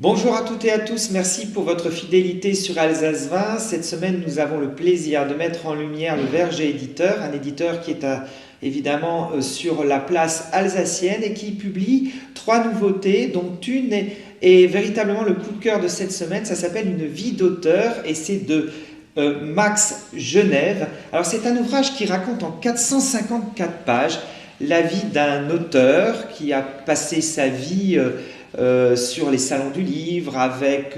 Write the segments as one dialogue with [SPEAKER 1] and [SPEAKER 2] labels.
[SPEAKER 1] Bonjour à toutes et à tous, merci pour votre fidélité sur Alsace 20. Cette semaine, nous avons le plaisir de mettre en lumière le Verger Éditeur, un éditeur qui est évidemment sur la place alsacienne et qui publie 3 nouveautés, dont une est véritablement le coup de cœur de cette semaine. Ça s'appelle Une vie d'auteur et c'est de Max Genève. Alors c'est un ouvrage qui raconte en 454 pages la vie d'un auteur qui a passé sa vie sur les salons du livre, avec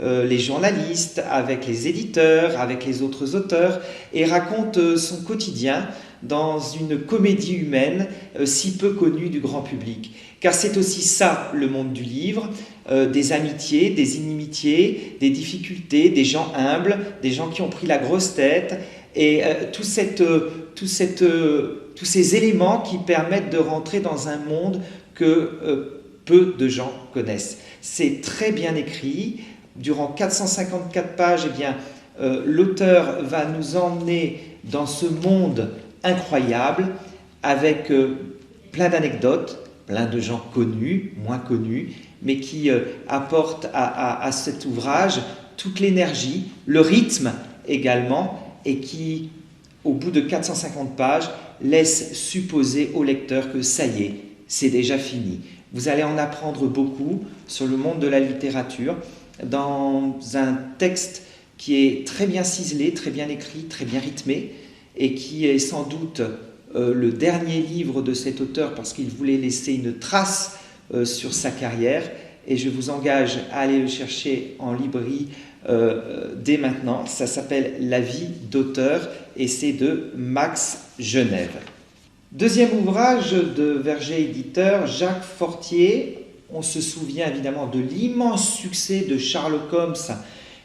[SPEAKER 1] les journalistes, avec les éditeurs, avec les autres auteurs, et raconte son quotidien dans une comédie humaine si peu connue du grand public. Car c'est aussi ça le monde du livre, des amitiés, des inimitiés, des difficultés, des gens humbles, des gens qui ont pris la grosse tête, et tous ces éléments qui permettent de rentrer dans un monde que peu de gens connaissent. C'est très bien écrit. Durant 454 pages, l'auteur va nous emmener dans ce monde incroyable avec plein d'anecdotes, plein de gens connus, moins connus, mais qui apportent à cet ouvrage toute l'énergie, le rythme également, et qui, au bout de 450 pages, laisse supposer au lecteur que ça y est, c'est déjà fini. Vous allez en apprendre beaucoup sur le monde de la littérature dans un texte qui est très bien ciselé, très bien écrit, très bien rythmé et qui est sans doute le dernier livre de cet auteur parce qu'il voulait laisser une trace sur sa carrière et je vous engage à aller le chercher en librairie dès maintenant. Ça s'appelle La vie d'auteur et c'est de Max Genève. Deuxième ouvrage de Verger Éditeur, Jacques Fortier. On se souvient évidemment de l'immense succès de Sherlock Holmes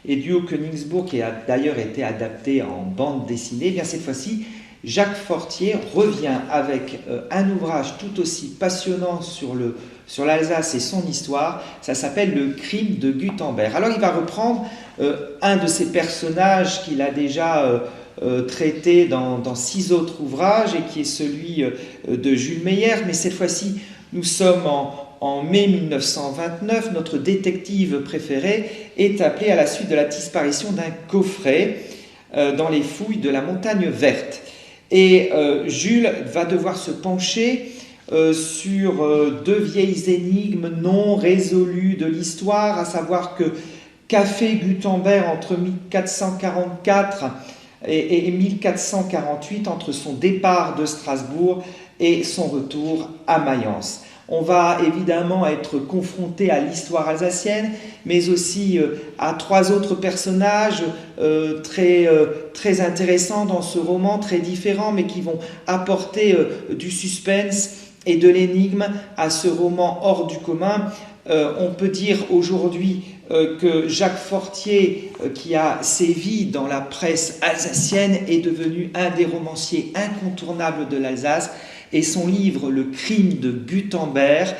[SPEAKER 1] et du Haut-Königsbourg qui a d'ailleurs été adapté en bande dessinée. Eh bien cette fois-ci, Jacques Fortier revient avec un ouvrage tout aussi passionnant sur l'Alsace et son histoire. Ça s'appelle Le crime de Gutenberg. Alors il va reprendre un de ces personnages qu'il a déjà traité dans 6 autres ouvrages et qui est celui de Jules Meyer, mais cette fois-ci nous sommes en mai 1929, notre détective préféré est appelé à la suite de la disparition d'un coffret dans les fouilles de la Montagne Verte. Et Jules va devoir se pencher sur 2 vieilles énigmes non résolues de l'histoire, à savoir qu'a fait Gutenberg entre 1444 et 1448, entre son départ de Strasbourg et son retour à Mayence. On va évidemment être confronté à l'histoire alsacienne, mais aussi à 3 autres personnages très intéressants dans ce roman, très différents, mais qui vont apporter du suspense et de l'énigme à ce roman hors du commun. On peut dire aujourd'hui que Jacques Fortier, qui a sévi dans la presse alsacienne, est devenu un des romanciers incontournables de l'Alsace et son livre Le crime de Gutenberg,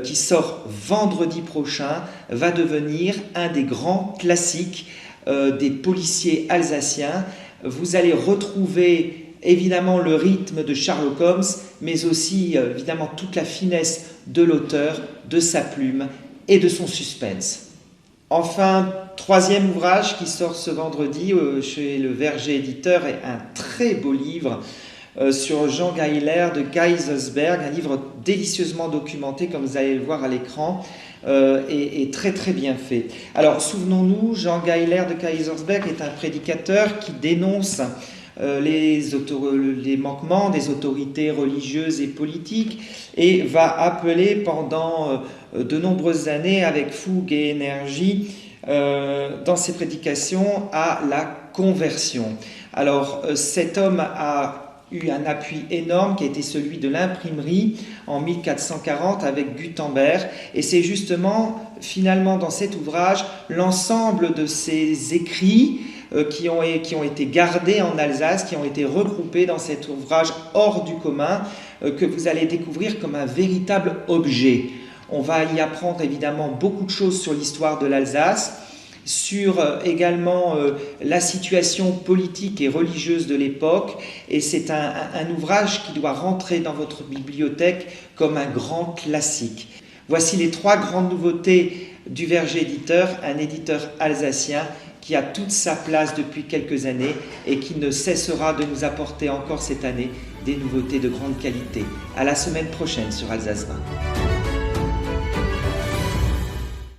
[SPEAKER 1] qui sort vendredi prochain, va devenir un des grands classiques des policiers alsaciens. Vous allez retrouver évidemment le rythme de Sherlock Holmes, mais aussi évidemment toute la finesse de l'auteur, de sa plume et de son suspense. Enfin, 3e ouvrage qui sort ce vendredi chez le Verger Éditeur est un très beau livre sur Jean Geiler de Kaysersberg, un livre délicieusement documenté comme vous allez le voir à l'écran et très très bien fait. Alors souvenons-nous, Jean Geiler de Kaysersberg est un prédicateur qui dénonce les manquements des autorités religieuses et politiques et va appeler pendant de nombreuses années avec fougue et énergie dans ses prédications à la conversion. Alors cet homme a eu un appui énorme qui a été celui de l'imprimerie en 1440 avec Gutenberg et c'est justement finalement dans cet ouvrage l'ensemble de ces écrits qui ont été gardés en Alsace, qui ont été regroupés dans cet ouvrage hors du commun que vous allez découvrir comme un véritable objet. On va y apprendre évidemment beaucoup de choses sur l'histoire de l'Alsace, sur également la situation politique et religieuse de l'époque, et c'est un ouvrage qui doit rentrer dans votre bibliothèque comme un grand classique. Voici les 3 grandes nouveautés du Verger Éditeur, un éditeur alsacien qui a toute sa place depuis quelques années et qui ne cessera de nous apporter encore cette année des nouveautés de grande qualité. À la semaine prochaine sur Alsace 20.